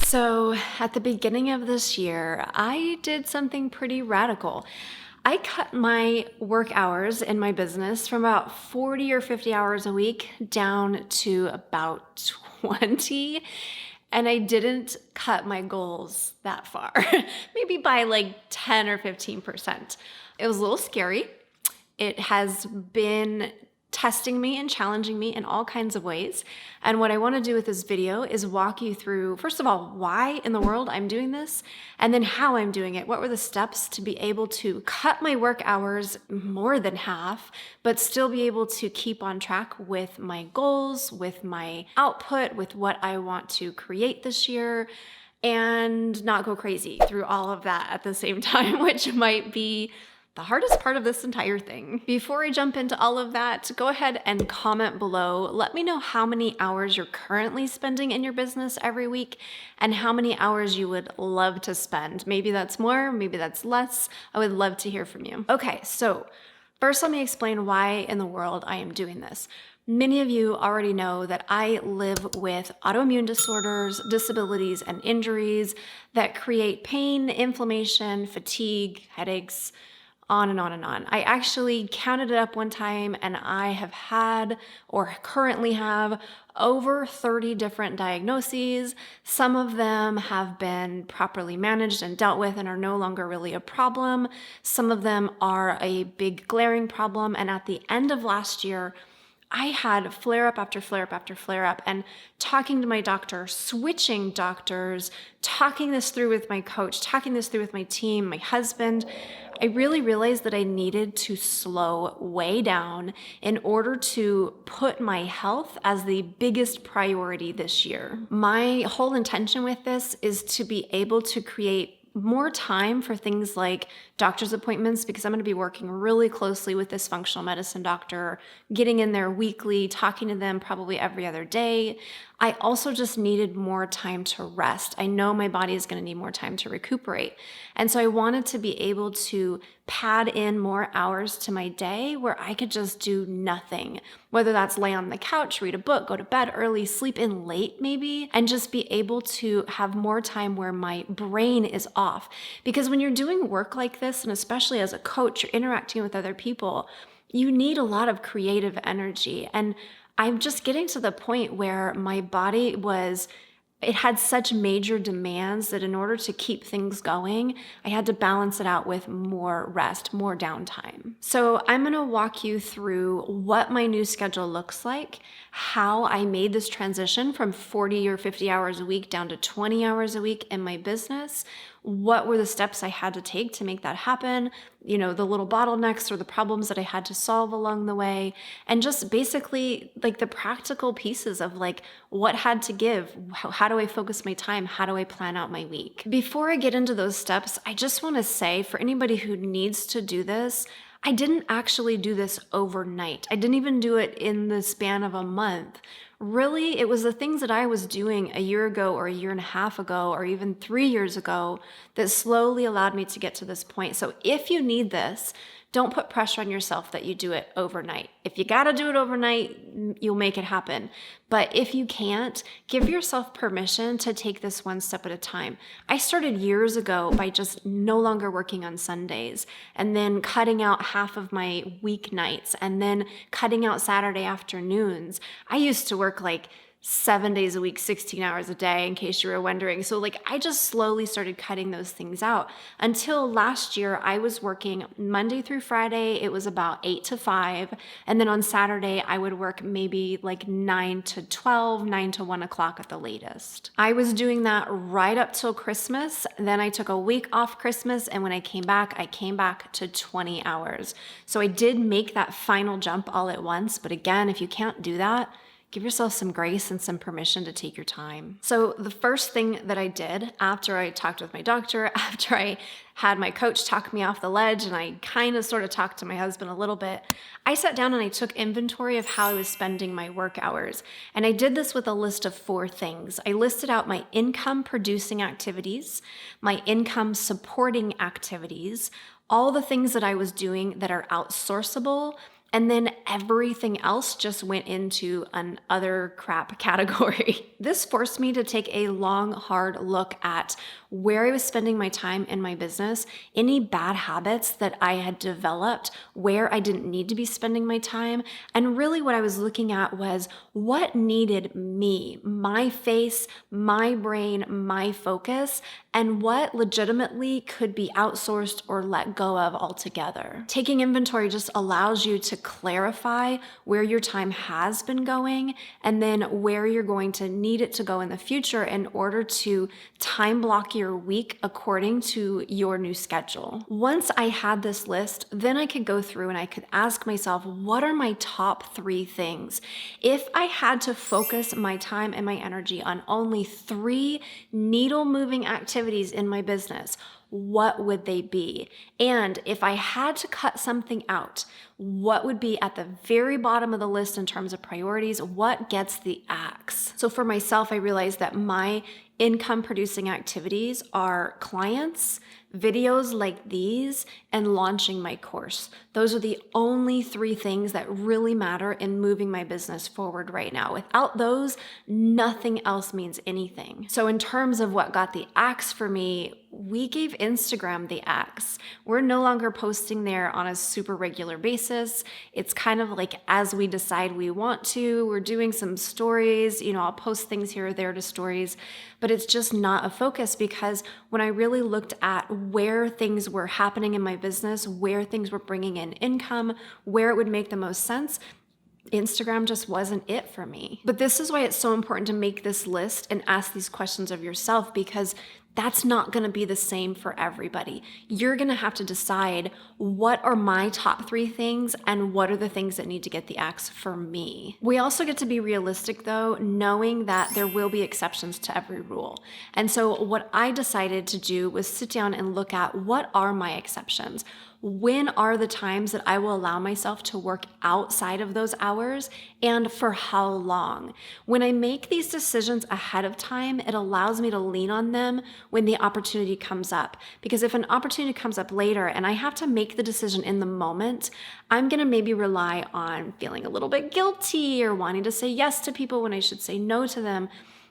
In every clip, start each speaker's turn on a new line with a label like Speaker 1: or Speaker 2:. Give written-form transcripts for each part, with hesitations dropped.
Speaker 1: So, at the beginning of this year, I did something pretty radical. I cut my work hours in my business from about 40 or 50 hours a week down to about 20. And I didn't cut my goals that far, maybe by like 10 or 15%. It was a little scary. It has been testing me and challenging me in all kinds of ways. And what I want to do with this video is walk you through, first of all, why in the world I'm doing this, and then how I'm doing it. What were the steps to be able to cut my work hours more than half, but still be able to keep on track with my goals, with my output, with what I want to create this year, and not go crazy through all of that at the same time, which might be the hardest part of this entire thing. Before I jump into all of that, go ahead and comment below. Let me know how many hours you're currently spending in your business every week and how many hours you would love to spend. Maybe that's more, maybe that's less. I would love to hear from you. Okay, so first let me explain why in the world I am doing this. Many of you already know that I live with autoimmune disorders, disabilities, and injuries that create pain, inflammation, fatigue, headaches, on and on and on. I actually counted it up one time and I have had or currently have over 30 different diagnoses. Some of them have been properly managed and dealt with and are no longer really a problem. Some of them are a big glaring problem. And at the end of last year, I had flare up after flare up after flare up, and talking to my doctor, switching doctors, talking this through with my coach, talking this through with my team, my husband, I really realized that I needed to slow way down in order to put my health as the biggest priority this year. My whole intention with this is to be able to create more time for things like doctor's appointments, because I'm going to be working really closely with this functional medicine doctor, getting in there weekly, talking to them probably every other day. I also just needed more time to rest. I know my body is going to need more time to recuperate. And so I wanted to be able to pad in more hours to my day where I could just do nothing, whether that's lay on the couch, read a book, go to bed early, sleep in late maybe, and just be able to have more time where my brain is off. Because when you're doing work like this, and especially as a coach, you're interacting with other people, you need a lot of creative energy. And I'm just getting to the point where my body it had such major demands that in order to keep things going, I had to balance it out with more rest, more downtime. So I'm gonna walk you through what my new schedule looks like, how I made this transition from 40 or 50 hours a week down to 20 hours a week in my business, what were the steps I had to take to make that happen, the little bottlenecks or the problems that I had to solve along the way, and just basically like the practical pieces of like what had to give, how do I focus my time, how do I plan out my week. Before I get into those steps, I just want to say for anybody who needs to do this, I didn't actually do this overnight. I didn't even do it in the span of a month. Really, it was the things that I was doing a year ago or a year and a half ago or even 3 years ago that slowly allowed me to get to this point. So if you need this, don't put pressure on yourself that you do it overnight. If you gotta do it overnight, you'll make it happen. But if you can't, give yourself permission to take this one step at a time. I started years ago by just no longer working on Sundays and then cutting out half of my weeknights and then cutting out Saturday afternoons. I used to work like 7 days a week, 16 hours a day, in case you were wondering. So I just slowly started cutting those things out until last year I was working Monday through Friday. It was about 8 to 5. And then on Saturday, I would work maybe like 9 to 12, 9 to 1 o'clock at the latest. I was doing that right up till Christmas. Then I took a week off Christmas. And when I came back to 20 hours. So I did make that final jump all at once. But again, if you can't do that, give yourself some grace and some permission to take your time. So the first thing that I did after I talked with my doctor, after I had my coach talk me off the ledge and I kind of sort of talked to my husband a little bit, I sat down and I took inventory of how I was spending my work hours. And I did this with a list of 4 things. I listed out my income producing activities, my income supporting activities, all the things that I was doing that are outsourceable, And then everything else just went into an other crap category. This forced me to take a long, hard look at where I was spending my time in my business, any bad habits that I had developed, where I didn't need to be spending my time. And really what I was looking at was what needed me, my face, my brain, my focus, and what legitimately could be outsourced or let go of altogether. Taking inventory just allows you to clarify where your time has been going and then where you're going to need it to go in the future in order to time block your week according to your new schedule. Once I had this list, then I could go through and I could ask myself, what are my top 3 things? If I had to focus my time and my energy on only 3 needle moving activities in my business, what would they be? And if I had to cut something out, what would be at the very bottom of the list in terms of priorities? What gets the axe? So for myself, I realized that my income producing activities are clients, videos like these, and launching my course. Those are the only 3 things that really matter in moving my business forward right now. Without those, nothing else means anything. So in terms of what got the axe for me, we gave Instagram the axe. We're no longer posting there on a super regular basis. It's kind of like as we decide we want to. We're doing some stories, I'll post things here or there to stories, but it's just not a focus because when I really looked at where things were happening in my business, where things were bringing in income, where it would make the most sense, Instagram just wasn't it for me. But this is why it's so important to make this list and ask these questions of yourself, because that's not going to be the same for everybody. You're going to have to decide what are my top 3 things and what are the things that need to get the axe for me. We also get to be realistic though, knowing that there will be exceptions to every rule. And so what I decided to do was sit down and look at what are my exceptions. When are the times that I will allow myself to work outside of those hours and for how long? When I make these decisions ahead of time, it allows me to lean on them when the opportunity comes up. Because if an opportunity comes up later and I have to make the decision in the moment, I'm going to maybe rely on feeling a little bit guilty or wanting to say yes to people when I should say no to them.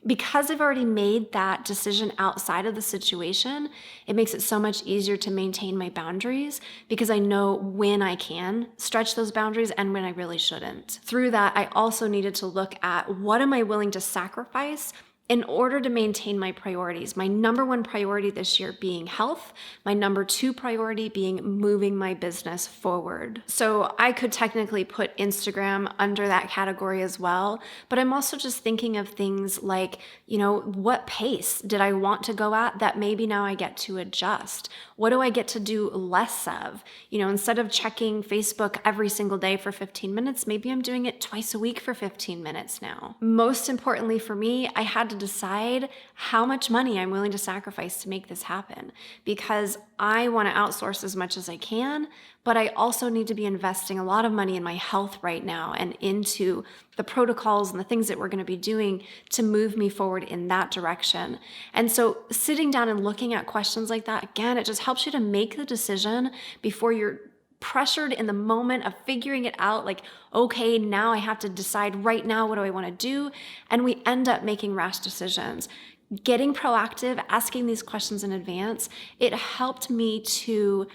Speaker 1: Because I've already made that decision outside of the situation, it makes it so much easier to maintain my boundaries because I know when I can stretch those boundaries and when I really shouldn't. Through that, I also needed to look at what am I willing to sacrifice in order to maintain my priorities. My number 1 priority this year being health, my number 2 priority being moving my business forward. So I could technically put Instagram under that category as well, but I'm also just thinking of things like, what pace did I want to go at that maybe now I get to adjust? What do I get to do less of? Instead of checking Facebook every single day for 15 minutes, maybe I'm doing it twice a week for 15 minutes now. Most importantly for me, I had to decide how much money I'm willing to sacrifice to make this happen, because I want to outsource as much as I can, but I also need to be investing a lot of money in my health right now and into the protocols and the things that we're going to be doing to move me forward in that direction. And so sitting down and looking at questions like that, again, it just helps you to make the decision before you're pressured in the moment of figuring it out, like, okay, now I have to decide right now, what do I want to do? And we end up making rash decisions. Getting proactive, asking these questions in advance, it helped me to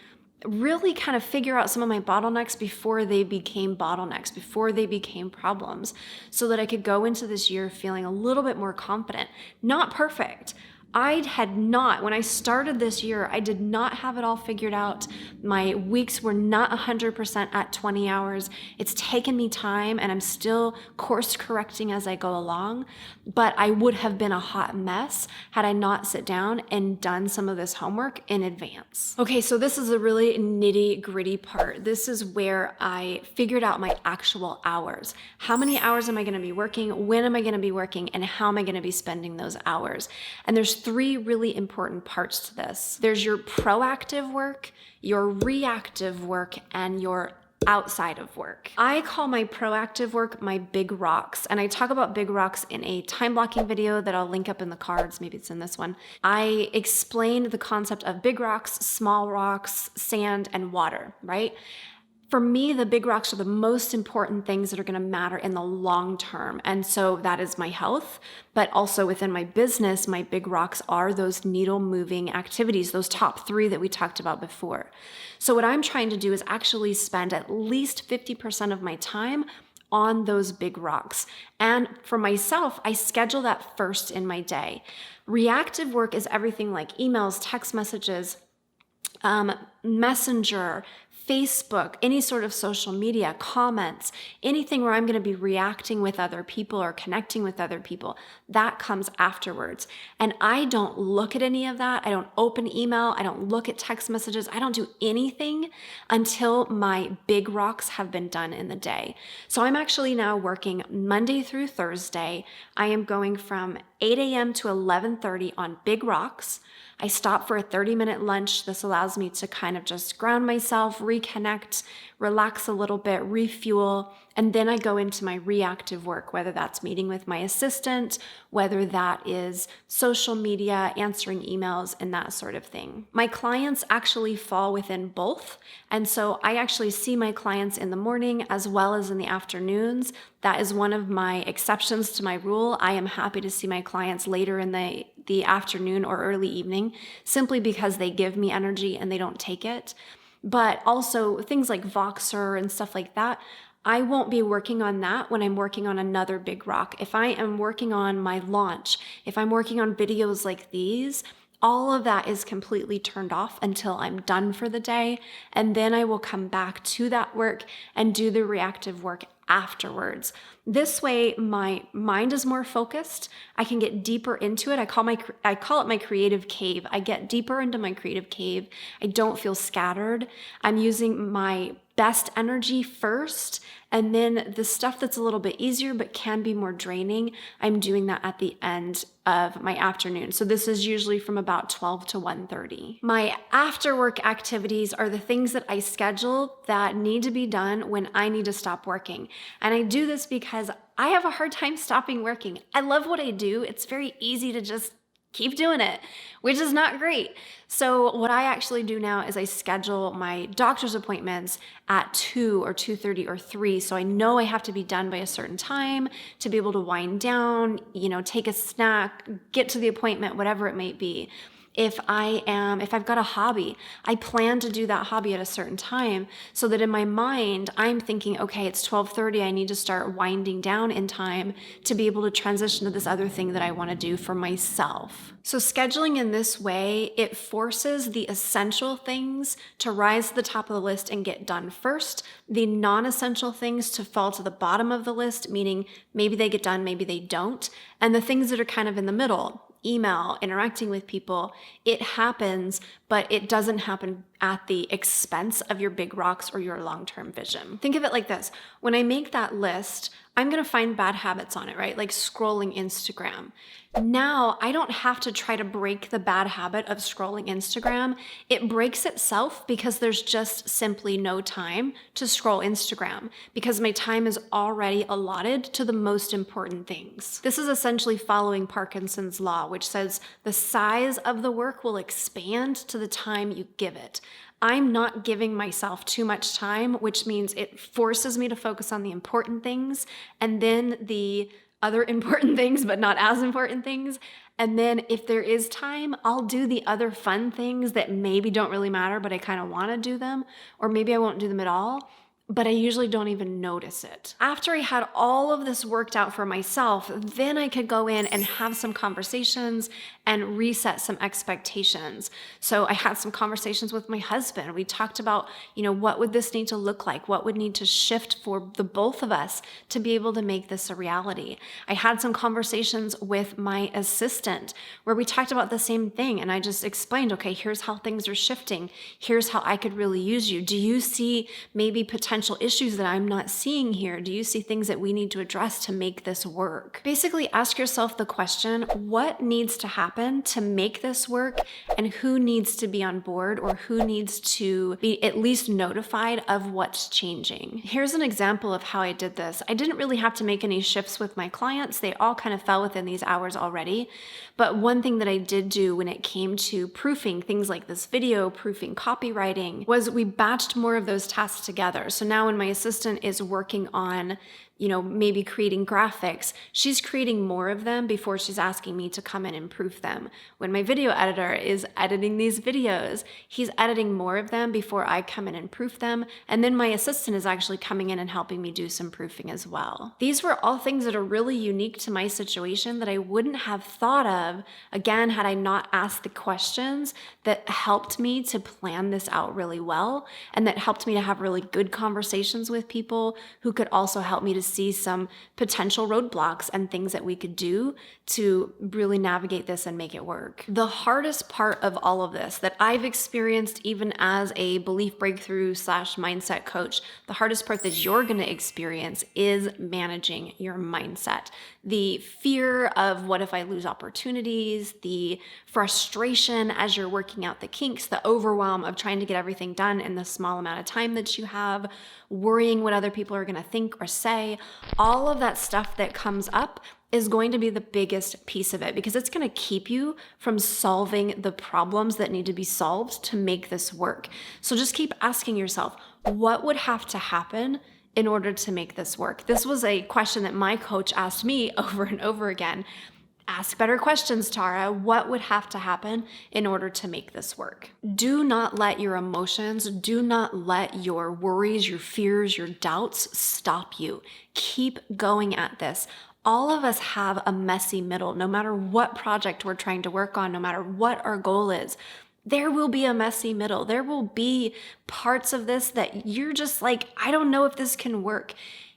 Speaker 1: really kind of figure out some of my bottlenecks before they became bottlenecks, before they became problems, so that I could go into this year feeling a little bit more confident. Not perfect. When I started this year, I did not have it all figured out. My weeks were not 100% at 20 hours. It's taken me time and I'm still course correcting as I go along, but I would have been a hot mess had I not sit down and done some of this homework in advance. Okay, so this is a really nitty gritty part. This is where I figured out my actual hours. How many hours am I gonna be working? When am I gonna be working? And how am I gonna be spending those hours? And there's 3 really important parts to this. There's your proactive work, your reactive work, and your outside of work. I call my proactive work my big rocks, and I talk about big rocks in a time blocking video that I'll link up in the cards. Maybe it's in this one. I explained the concept of big rocks, small rocks, sand, and water, right? For me, the big rocks are the most important things that are going to matter in the long term. And so that is my health, but also within my business, my big rocks are those needle moving activities, those top 3 that we talked about before. So what I'm trying to do is actually spend at least 50% of my time on those big rocks. And for myself, I schedule that first in my day. Reactive work is everything like emails, text messages, Messenger, Facebook, any sort of social media, comments, anything where I'm going to be reacting with other people or connecting with other people, that comes afterwards. And I don't look at any of that. I don't open email. I don't look at text messages. I don't do anything until my big rocks have been done in the day. So I'm actually now working Monday through Thursday. I am going from 8 a.m. to 11:30 on big rocks. I stop for a 30-minute lunch. This allows me to kind of just ground myself, reconnect, relax a little bit, refuel, and then I go into my reactive work, whether that's meeting with my assistant, whether that is social media, answering emails, and that sort of thing. My clients actually fall within both, and so I actually see my clients in the morning as well as in the afternoons. That is one of my exceptions to my rule. I am happy to see my clients later in the afternoon or early evening, simply because they give me energy and they don't take it. But also things like Voxer and stuff like that, I won't be working on that when I'm working on another big rock. If I am working on my launch, if I'm working on videos like these, all of that is completely turned off until I'm done for the day. And then I will come back to that work and do the reactive work afterwards. This way, my mind is more focused. I can get deeper into it. I call it my creative cave. I get deeper into my creative cave. I don't feel scattered. I'm using my best energy first, and then the stuff that's a little bit easier but can be more draining, I'm doing that at the end of my afternoon. So this is usually from about 12 to 1:30. My after work activities are the things that I schedule that need to be done when I need to stop working. And I do this because I have a hard time stopping working. I love what I do. It's very easy to just keep doing it, which is not great. So what I actually do now is I schedule my doctor's appointments at 2 or 2:30 or 3. So I know I have to be done by a certain time to be able to wind down, take a snack, get to the appointment, whatever it might be. If I've got a hobby, I plan to do that hobby at a certain time so that in my mind, I'm thinking, okay, it's 12:30. I need to start winding down in time to be able to transition to this other thing that I want to do for myself. So scheduling in this way, it forces the essential things to rise to the top of the list and get done first, the non-essential things to fall to the bottom of the list, meaning maybe they get done, maybe they don't, and the things that are kind of in the middle, email, interacting with people, it happens, but it doesn't happen at the expense of your big rocks or your long-term vision. Think of it like this. When I make that list, I'm going to find bad habits on it, right? Like scrolling Instagram. Now, I don't have to try to break the bad habit of scrolling Instagram. It breaks itself because there's just simply no time to scroll Instagram because my time is already allotted to the most important things. This is essentially following Parkinson's law, which says the size of the work will expand to the time you give it. I'm not giving myself too much time, which means it forces me to focus on the important things and then the other important things, but not as important things. And then if there is time, I'll do the other fun things that maybe don't really matter, but I kind of want to do them, or maybe I won't do them at all. But I usually don't even notice it. After I had all of this worked out for myself, then I could go in and have some conversations and reset some expectations. So I had some conversations with my husband. We talked about, what would this need to look like? What would need to shift for the both of us to be able to make this a reality? I had some conversations with my assistant where we talked about the same thing. And I just explained, okay, here's how things are shifting. Here's how I could really use you. Do you see maybe potential potential issues that I'm not seeing here? Do you see things that we need to address to make this work? Basically, ask yourself the question, what needs to happen to make this work, and who needs to be on board, or who needs to be at least notified of what's changing? Here's an example of how I did this. I didn't really have to make any shifts with my clients. They all kind of fell within these hours already. But one thing that I did do when it came to proofing things like this video, proofing copywriting, was we batched more of those tasks together. So now when my assistant is working on maybe creating graphics, she's creating more of them before she's asking me to come in and proof them. When my video editor is editing these videos, he's editing more of them before I come in and proof them. And then my assistant is actually coming in and helping me do some proofing as well. These were all things that are really unique to my situation that I wouldn't have thought of, again, had I not asked the questions that helped me to plan this out really well, and that helped me to have really good conversations with people who could also help me to see some potential roadblocks and things that we could do to really navigate this and make it work. The hardest part of all of this that I've experienced, even as a belief breakthrough / mindset coach, the hardest part that you're going to experience is managing your mindset. The fear of what if I lose opportunities, the frustration as you're working out the kinks, the overwhelm of trying to get everything done in the small amount of time that you have, worrying what other people are going to think or say, all of that stuff that comes up is going to be the biggest piece of it, because it's going to keep you from solving the problems that need to be solved to make this work. So just keep asking yourself, what would have to happen in order to make this work? This was a question that my coach asked me over and over again. Ask better questions, Tara. What would have to happen in order to make this work? Do not let your emotions, do not let your worries, your fears, your doubts stop you. Keep going at this. All of us have a messy middle, no matter what project we're trying to work on, no matter what our goal is. There will be a messy middle. There will be parts of this that you're just like, I don't know if this can work.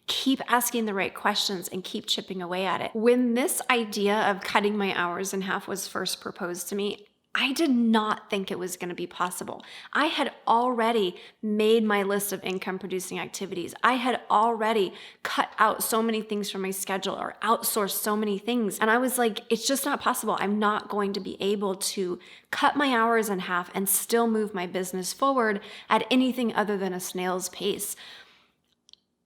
Speaker 1: Keep asking the right questions and keep chipping away at it. When this idea of cutting my hours in half was first proposed to me, I did not think it was going to be possible. I had already made my list of income producing activities. I had already cut out so many things from my schedule or outsourced so many things. And I was like, it's just not possible. I'm not going to be able to cut my hours in half and still move my business forward at anything other than a snail's pace.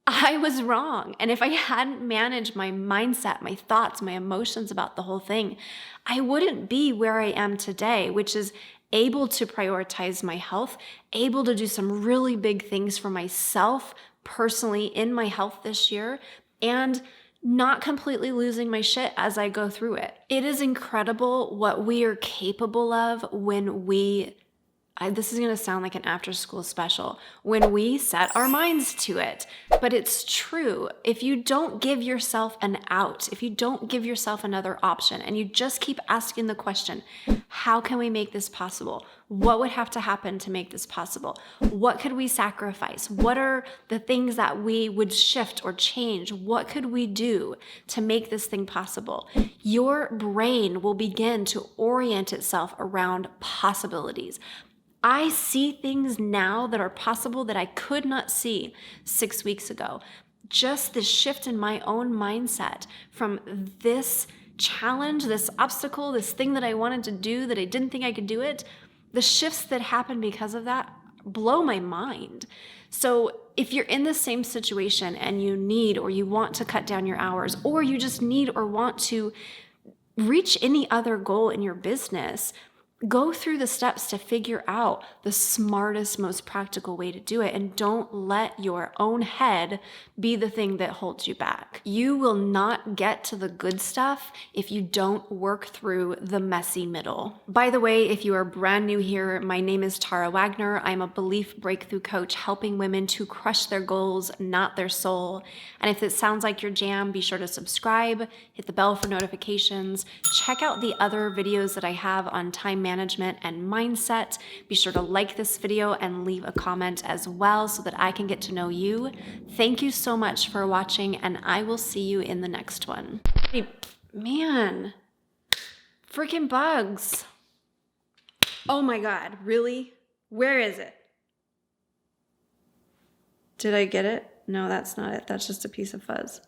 Speaker 1: I was wrong. And if I hadn't managed my mindset, my thoughts, my emotions about the whole thing, I wouldn't be where I am today, which is able to prioritize my health, able to do some really big things for myself personally in my health this year, and not completely losing my shit as I go through it. It is incredible what we are capable of when this is going to sound like an after school special, when we set our minds to it. But it's true. If you don't give yourself an out, if you don't give yourself another option, and you just keep asking the question, how can we make this possible? What would have to happen to make this possible? What could we sacrifice? What are the things that we would shift or change? What could we do to make this thing possible? Your brain will begin to orient itself around possibilities. I see things now that are possible that I could not see 6 weeks ago. Just this shift in my own mindset from this challenge, this obstacle, this thing that I wanted to do that I didn't think I could do it, the shifts that happen because of that blow my mind. So if you're in the same situation and you need or you want to cut down your hours, or you just need or want to reach any other goal in your business, go through the steps to figure out the smartest, most practical way to do it, and don't let your own head be the thing that holds you back. You will not get to the good stuff if you don't work through the messy middle. By the way, if you are brand new here, my name is Tara Wagner. I'm a belief breakthrough coach helping women to crush their goals, not their soul. And if it sounds like your jam, be sure to subscribe, hit the bell for notifications, check out the other videos that I have on time management and mindset. Be sure to like this video and leave a comment as well so that I can get to know you. Thank you so much for watching, and I will see you in the next one. Hey, man, freaking bugs. Oh my God, really? Where is it? Did I get it? No, that's not it. That's just a piece of fuzz.